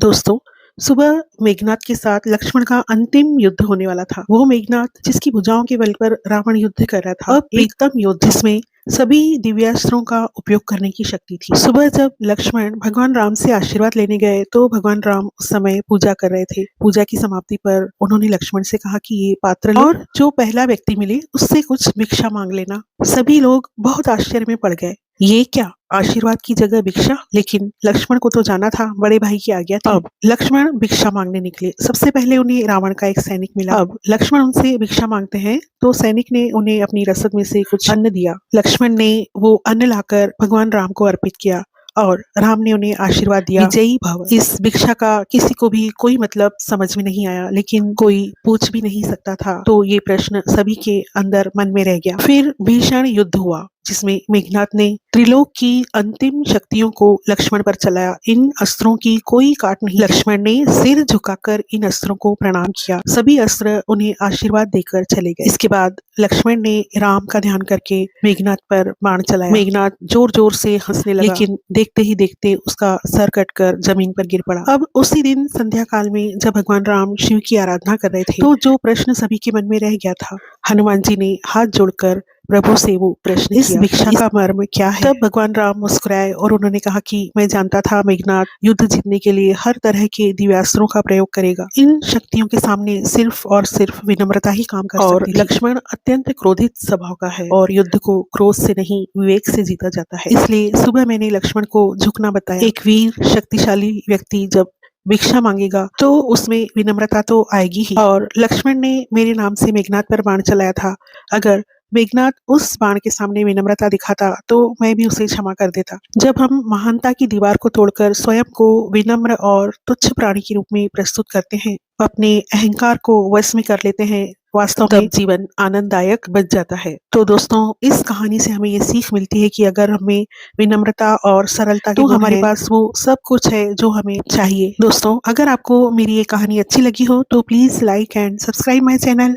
दोस्तों, सुबह मेघनाद के साथ लक्ष्मण का अंतिम युद्ध होने वाला था। वो मेघनाद जिसकी भुजाओं के बल पर रावण युद्ध कर रहा था, अब एकदम युद्ध जिसमें सभी दिव्यास्त्रों का उपयोग करने की शक्ति थी। सुबह जब लक्ष्मण भगवान राम से आशीर्वाद लेने गए तो भगवान राम उस समय पूजा कर रहे थे। पूजा की समाप्ति पर उन्होंने लक्ष्मण से कहा कि ये पात्र लो और जो पहला व्यक्ति मिले उससे कुछ भिक्षा मांग लेना। सभी लोग बहुत आश्चर्य में पड़ गए। ये क्या, आशीर्वाद की जगह भिक्षा? लेकिन लक्ष्मण को तो जाना था, बड़े भाई की आज्ञा थी। अब लक्ष्मण भिक्षा मांगने निकले। सबसे पहले उन्हें रावण का एक सैनिक मिला। अब लक्ष्मण उनसे भिक्षा मांगते हैं तो सैनिक ने उन्हें अपनी रसद में से कुछ अन्न दिया। लक्ष्मण ने वो अन्न लाकर भगवान राम को अर्पित किया और राम ने उन्हें आशीर्वाद दिया, विजयी भव। इस भिक्षा का किसी को भी कोई मतलब समझ में नहीं आया, लेकिन कोई पूछ भी नहीं सकता था, तो ये प्रश्न सभी के अंदर मन में रह गया। फिर भीषण युद्ध हुआ जिसमें मेघनाद ने त्रिलोक की अंतिम शक्तियों को लक्ष्मण पर चलाया। इन अस्त्रों की कोई काट नहीं। लक्ष्मण ने सिर झुकाकर इन अस्त्रों को प्रणाम किया। सभी अस्त्र उन्हें आशीर्वाद देकर चले गए। इसके बाद लक्ष्मण ने राम का ध्यान करके मेघनाद पर बाण चलाया। मेघनाद जोर जोर से हंसने लगा, लेकिन देखते ही देखते उसका सर कटकर जमीन पर गिर पड़ा। अब उसी दिन संध्या काल में जब भगवान राम शिव की आराधना कर रहे थे, तो जो प्रश्न सभी के मन में रह गया था, हनुमान जी ने हाथ जोड़कर प्रभु से वो प्रश्न, इस भिक्षा का मर्म क्या है? तब भगवान राम मुस्कुराए और उन्होंने कहा कि मैं जानता था मेघनाद युद्ध जीतने के लिए हर तरह के दिव्यास्त्रों का प्रयोग करेगा। इन शक्तियों के सामने सिर्फ और सिर्फ विनम्रता ही काम कर सकती थी। लक्ष्मण अत्यंत क्रोधित स्वभाव का है और युद्ध को क्रोध से नहीं, विवेक से जीता जाता है। इसलिए सुबह मैंने लक्ष्मण को झुकना बताया। एक वीर शक्तिशाली व्यक्ति जब भिक्षा मांगेगा तो उसमें विनम्रता तो आएगी ही। और लक्ष्मण ने मेरे नाम से मेघनाद पर बाण चलाया था। अगर मेघनाद उस बाण के सामने विनम्रता दिखाता तो मैं भी उसे क्षमा कर देता। जब हम महानता की दीवार को तोड़कर स्वयं को विनम्र और तुच्छ प्राणी के रूप में प्रस्तुत करते हैं, अपने अहंकार को वश में कर लेते हैं, वास्तव में जीवन आनंददायक बच जाता है। तो दोस्तों, इस कहानी से हमें ये सीख मिलती है कि अगर हमें विनम्रता और सरलता तो हमारे पास वो सब कुछ है जो हमें चाहिए। दोस्तों, अगर आपको मेरी ये कहानी अच्छी लगी हो तो please like and subscribe my channel.